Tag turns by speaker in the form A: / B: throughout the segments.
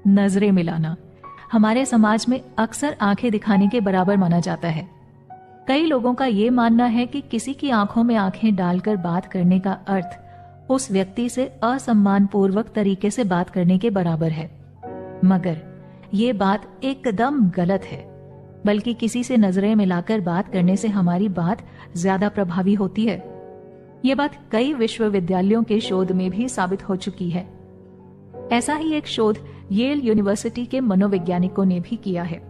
A: नजरें मिलाना हमारे समाज में अक्सर आंखें दिखाने के बराबर माना जाता है। कई लोगों का ये मानना है कि किसी की आंखों में आंखें डालकर बात करने का अर्थ उस व्यक्ति से असम्मान पूर्वक तरीके से बात करने के बराबर है, मगर ये बात एकदम गलत है। बल्कि किसी से नजरें मिलाकर बात करने से हमारी बात ज्यादा प्रभावी होती है। ये बात कई विश्वविद्यालयों के शोध में भी साबित हो चुकी है। ऐसा ही एक शोध येल यूनिवर्सिटी के मनोवैज्ञानिकों ने भी किया है।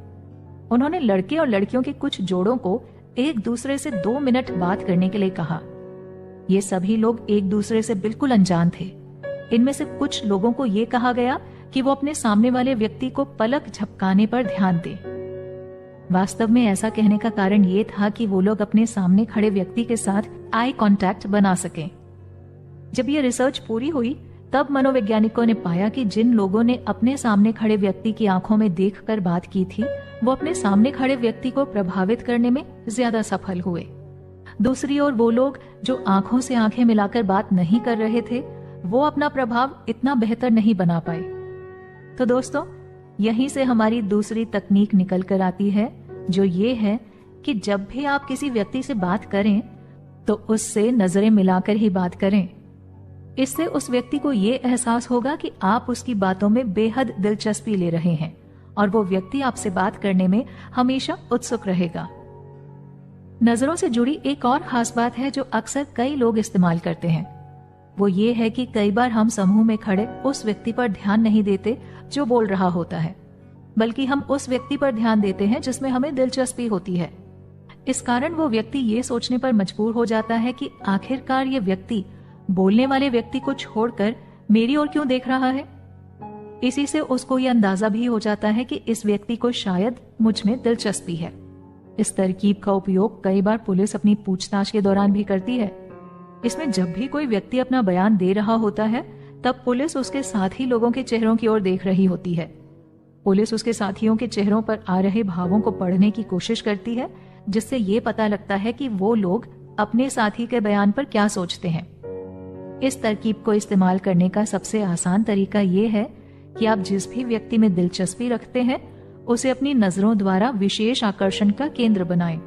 A: उन्होंने लड़के और लड़कियों के कुछ जोड़ों को एक दूसरे से 2 मिनट बात करने के लिए कहा। ये सभी लोग एक दूसरे से बिल्कुल अनजान थे। इनमें से कुछ लोगों को ये कहा गया कि वो अपने सामने वाले व्यक्ति को पलक झपकाने पर ध्यान दें। वास्तव में ऐसा कहने का कारण ये था कि वो लोग अपने सामने खड़े व्यक्ति के साथ आई कांटेक्ट बना सकें। जब ये रिसर्च पूरी हुई तब मनोवैज्ञानिकों ने पाया कि जिन लोगों ने अपने सामने खड़े व्यक्ति की आंखों में देखकर बात की थी, वो अपने सामने खड़े व्यक्ति को प्रभावित करने में ज्यादा सफल हुए। दूसरी ओर वो लोग जो आंखों से आंखें मिलाकर बात नहीं कर रहे थे, वो अपना प्रभाव इतना बेहतर नहीं बना पाए। तो दोस्तों, यहीं से हमारी दूसरी तकनीक निकल कर आती है, जो ये है कि जब भी आप किसी व्यक्ति से बात करें तो उससे नजरें मिलाकर ही बात करें। इससे उस व्यक्ति को ये एहसास होगा कि आप उसकी बातों में बेहद दिलचस्पी ले रहे हैं और वो व्यक्ति आपसे बात करने में हमेशा उत्सुक रहेगा। नजरों से जुड़ी एक और खास बात है जो अक्सर कई लोग इस्तेमाल करते हैं। वो ये है कि कई बार हम समूह में खड़े उस व्यक्ति पर ध्यान नहीं देते जो बोल रहा होता है, बल्कि हम उस व्यक्ति पर ध्यान देते हैं जिसमें हमें दिलचस्पी होती है। इस कारण वो व्यक्ति ये सोचने पर मजबूर हो जाता है कि आखिरकार ये व्यक्ति बोलने वाले व्यक्ति को छोड़कर मेरी ओर क्यों देख रहा है। इसी से उसको ये अंदाजा भी हो जाता है कि इस व्यक्ति को शायद मुझ में दिलचस्पी है। इस तरकीब का उपयोग कई बार पुलिस अपनी पूछताछ के दौरान भी करती है। इसमें जब भी कोई व्यक्ति अपना बयान दे रहा होता है, तब पुलिस उसके साथी लोगों के चेहरों की ओर देख रही होती है। पुलिस उसके साथियों के चेहरों पर आ रहे भावों को पढ़ने की कोशिश करती है, जिससे ये पता लगता है कि वो लोग अपने साथी के बयान पर क्या सोचते हैं। इस तरकीब को इस्तेमाल करने का सबसे आसान तरीका ये है कि आप जिस भी व्यक्ति में दिलचस्पी रखते हैं, उसे अपनी नजरों द्वारा विशेष आकर्षण का केंद्र बनाएं।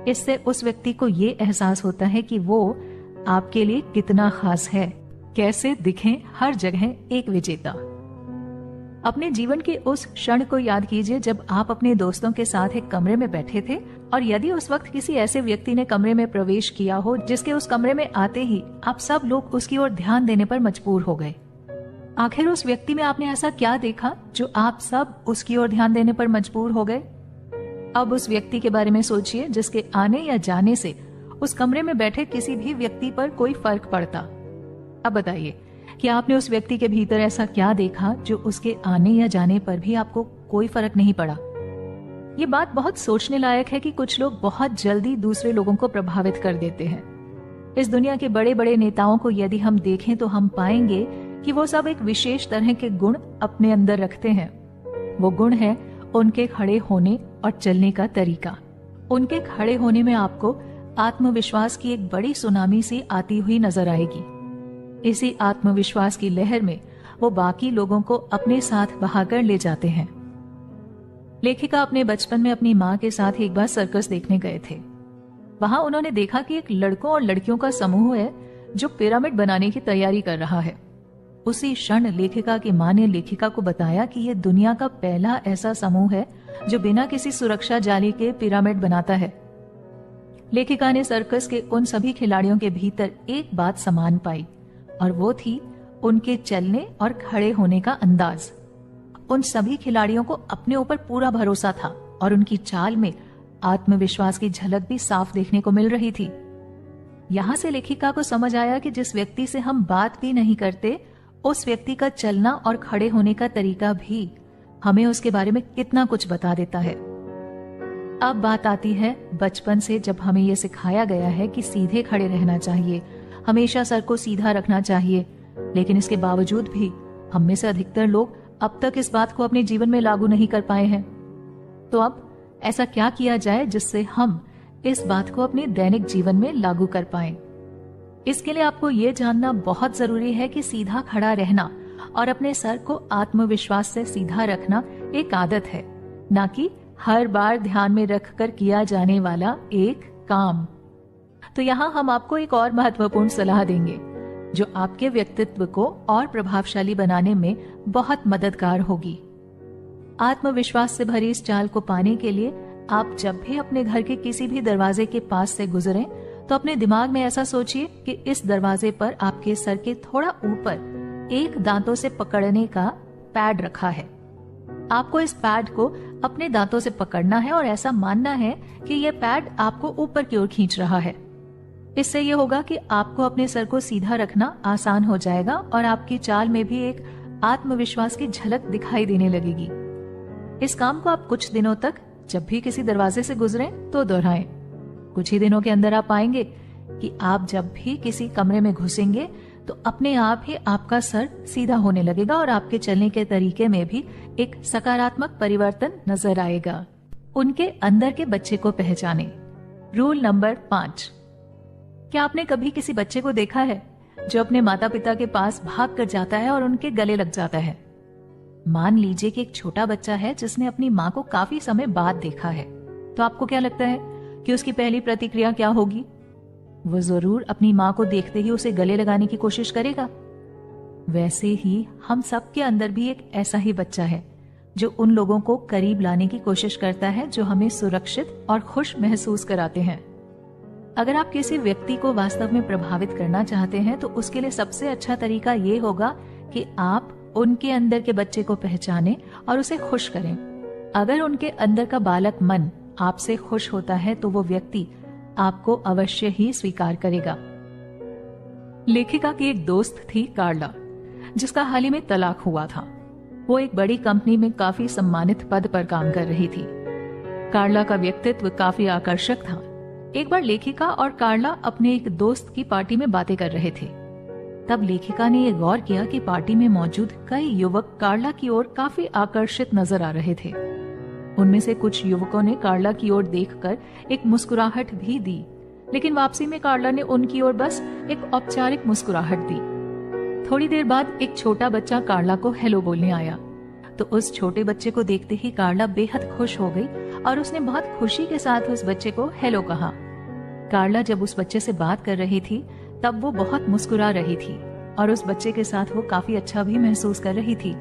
A: इससे उस व्यक्ति को ये एहसास होता है कि वो आपके लिए कितना खास है। कैसे दिखें हर जगह एक विजेता। अपने जीवन के उस क्षण को याद कीजिए जब आप अपने दोस्तों के साथ एक कमरे में बैठे थे और यदि उस वक्त किसी ऐसे व्यक्ति ने कमरे में प्रवेश किया हो जिसके उस कमरे में आते ही आप सब लोग उसकी ओर ध्यान देने पर मजबूर हो गए। आखिर उस व्यक्ति में आपने ऐसा क्या देखा जो आप सब उसकी ओर ध्यान देने पर मजबूर हो गए। अब उस व्यक्ति के बारे में सोचिए जिसके आने या जाने से उस कमरे में बैठे किसी भी व्यक्ति पर कोई फर्क पड़ता। अब बताइए कि आपने उस व्यक्ति के भीतर ऐसा क्या देखा जो उसके आने या जाने पर भी आपको कोई फर्क नहीं पड़ा। ये बात बहुत सोचने लायक है कि कुछ लोग बहुत जल्दी दूसरे लोगों को प्रभावित कर देते हैं। इस दुनिया के बड़े बड़े नेताओं को यदि हम देखें तो हम पाएंगे कि वो सब एक विशेष तरह के गुण अपने अंदर रखते हैं। वो गुण है उनके खड़े होने और चलने का तरीका। उनके खड़े होने में आपको आत्मविश्वास की एक बड़ी सुनामी सी आती हुई नजर आएगी। इसी आत्मविश्वास की लहर में वो बाकी लोगों को अपने साथ बहाकर ले जाते हैं। लेखिका अपने बचपन में अपनी माँ के साथ एक बार सर्कस देखने गए थे। वहां उन्होंने देखा कि एक लड़कों और लड़कियों का समूह है जो पिरामिड बनाने की तैयारी कर रहा है। उसी क्षण लेखिका की माँ ने लेखिका को बताया कि ये दुनिया का पहला ऐसा समूह है जो बिना किसी सुरक्षा जाली के पिरामिड बनाता है। लेखिका ने सर्कस के उन सभी खिलाड़ियों के भीतर एक बात समान पाई और वो थी उनके चलने और खड़े होने का अंदाज। उन सभी खिलाड़ियों को अपने ऊपर पूरा भरोसा था और उनकी चाल में आत्मविश्वास की झलक भी साफ देखने को मिल रही थी। यहां से लेखिका को समझ आया कि जिस व्यक्ति से हम बात भी नहीं करते, उस व्यक्ति का चलना और खड़े होने का तरीका भी हमें उसके बारे में कितना कुछ बता देता है। अब बात आती है बचपन से जब हमें यह सिखाया गया है कि सीधे खड़े रहना चाहिए, हमेशा सर को सीधा रखना चाहिए, लेकिन इसके बावजूद भी हम में से अधिकतर लोग अब तक इस बात को अपने जीवन में लागू नहीं कर पाए हैं। तो अब ऐसा क्या किया जाए जिससे हम इस बात को अपने दैनिक जीवन में लागू कर पाएं? इसके लिए आपको ये जानना बहुत जरूरी है कि सीधा खड़ा रहना और अपने सर को आत्मविश्वास से सीधा रखना एक आदत है, ना कि हर बार ध्यान में रखकर किया जाने वाला एक काम। तो यहाँ हम आपको एक और महत्वपूर्ण सलाह देंगे जो आपके व्यक्तित्व को और प्रभावशाली बनाने में बहुत मददगार होगी। आत्मविश्वास से भरी इस चाल को पाने के लिए आप जब भी अपने घर के किसी भी दरवाजे के पास से गुजरें तो अपने दिमाग में ऐसा सोचिए कि इस दरवाजे पर आपके सर के थोड़ा ऊपर एक दांतों से पकड़ने का पैड रखा है। आपको इस पैड को अपने दांतों से पकड़ना है और ऐसा मानना है कि यह पैड आपको ऊपर की ओर खींच रहा है। इससे यह होगा कि आपको अपने सर को सीधा रखना आसान हो जाएगा और आपकी चाल में भी एक आत्मविश्वास की झलक दिखाई देने लगेगी। इस काम को आप कुछ दिनों तक जब भी किसी दरवाजे से गुजरें तो दोहराएं। कुछ ही दिनों के अंदर आप पाएंगे कि आप जब भी किसी कमरे में घुसेंगे तो अपने आप ही आपका सर सीधा होने लगेगा और आपके चलने के तरीके में भी एक सकारात्मक परिवर्तन नजर आएगा। उनके अंदर के बच्चे को पहचानें। Rule number 5। क्या आपने कभी किसी बच्चे को देखा है जो अपने माता पिता के पास भाग कर जाता है और उनके गले लग जाता है? मान लीजिए कि एक छोटा बच्चा है जिसने अपनी माँ को काफी समय बाद देखा है, तो आपको क्या लगता है कि उसकी पहली प्रतिक्रिया क्या होगी? वो जरूर अपनी माँ को देखते ही उसे गले लगाने की कोशिश करेगा। वैसे ही हम सब के अंदर भी एक ऐसा ही बच्चा है जो उन लोगों को करीब लाने की कोशिश करता है जो हमें सुरक्षित और खुश महसूस कराते हैं। अगर आप किसी व्यक्ति को वास्तव में प्रभावित करना चाहते हैं तो उसके लिए सबसे अच्छा तरीका ये होगा कि आप उनके अंदर के बच्चे को पहचानें और उसे खुश करें। अगर उनके अंदर का बालक मन आपसे खुश होता है तो वो व्यक्ति आपको अवश्य ही स्वीकार करेगा। लेखिका की एक दोस्त थी कार्ला, जिसका हाल ही में तलाक हुआ था। वो एक बड़ी कंपनी में काफी सम्मानित पद पर काम कर रही थी। कार्ला का व्यक्तित्व काफी आकर्षक था। एक बार लेखिका और कार्ला अपने एक दोस्त की पार्टी में बातें कर रहे थे। तब लेखिका ने यह गौर किया कि पार्टी में मौजूद कई युवक कार्ला की ओर काफी आकर्षित नजर आ रहे थे। उनमें से कुछ युवकों ने कार्ला की ओर देखकर एक मुस्कुराहट भी दी, लेकिन वापसी में कार्ला ने उनकी ओर बस एक औपचारिक मुस्कुराहट दी। थोड़ी देर बाद एक छोटा बच्चा कार्ला को हेलो बोलने आया, तो उस छोटे बच्चे को देखते ही कार्ला बेहद खुश हो गई और उसने बहुत खुशी के साथ उस बच्चे को हेलो कहा। कार्ला जब उस बच्चे से बात कर रही थी तब वो बहुत मुस्कुरा रही थी और उस बच्चे के साथ वो काफी अच्छा भी महसूस कर रही थी।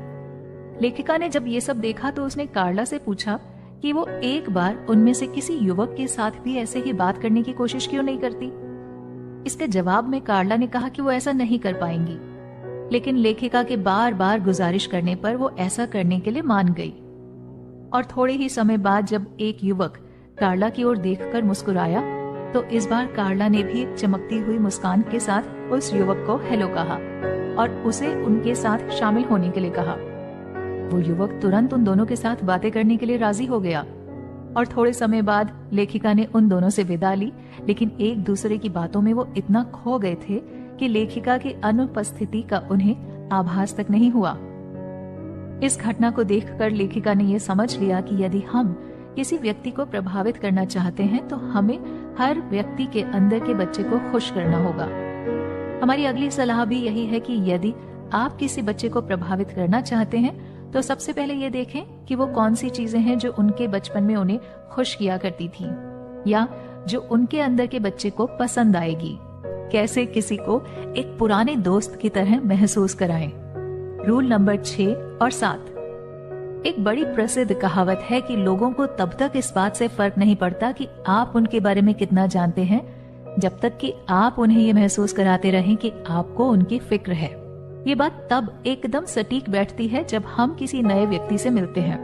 A: लेखिका ने जब ये सब देखा तो उसने कार्ला से पूछा कि वो एक बार उनमें से किसी युवक के साथ भी ऐसे ही बात करने की कोशिश क्यों नहीं करती। इसके जवाब में कार्ला ने कहा कि वो ऐसा नहीं कर पाएंगी, लेकिन लेखिका के बार बार गुजारिश करने पर वो ऐसा करने के लिए मान गई। और थोड़े ही समय बाद जब एक युवक कार्ला की ओर देखकर मुस्कुराया तो इस बार कार्ला ने भी एक चमकती हुई मुस्कान के साथ उस युवक को हेलो कहा और उसे उनके साथ शामिल होने के लिए कहा। वो युवक तुरंत उन दोनों के साथ बातें करने के लिए राजी हो गया और थोड़े समय बाद लेखिका ने उन दोनों से विदा ली, लेकिन एक दूसरे की बातों में वो इतना खो गए थे कि लेखिका की अनुपस्थिति का उन्हें आभास तक नहीं हुआ। इस घटना को देखकर लेखिका ने यह समझ लिया कि यदि हम किसी व्यक्ति को प्रभावित करना चाहते हैं तो हमें हर व्यक्ति के अंदर के बच्चे को खुश करना होगा। हमारी अगली सलाह भी यही है कि यदि आप किसी बच्चे को प्रभावित करना चाहते हैं तो सबसे पहले ये देखें कि वो कौन सी चीजें हैं जो उनके बचपन में उन्हें खुश किया करती थी या जो उनके अंदर के बच्चे को पसंद आएगी। कैसे किसी को एक पुराने दोस्त की तरह महसूस कराएं। रूल नंबर 6 और 7। एक बड़ी प्रसिद्ध कहावत है कि लोगों को तब तक इस बात से फर्क नहीं पड़ता कि आप उनके बारे में कितना जानते हैं, जब तक कि आप उन्हें ये महसूस कराते रहें कि आपको उनकी फिक्र है। ये बात तब एकदम सटीक बैठती है जब हम किसी नए व्यक्ति से मिलते हैं।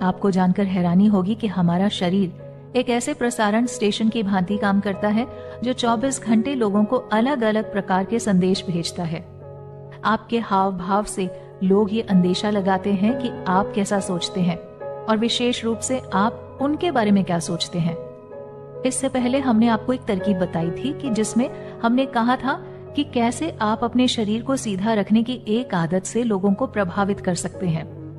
A: आपको जानकर हैरानी होगी कि हमारा शरीर एक ऐसे प्रसारण स्टेशन की भांति काम करता है जो 24 घंटे लोगों को अलग अलग प्रकार के संदेश भेजता है। आपके हाव भाव से लोग ये अंदेशा लगाते हैं कि आप कैसा सोचते हैं और विशेष रूप से आप उनके बारे में क्या सोचते हैं। इससे पहले हमने आपको एक तरकीब बताई थी कि जिसमें हमने कहा था कि कैसे आप अपने शरीर को सीधा रखने की एक आदत से लोगों को प्रभावित कर सकते हैं।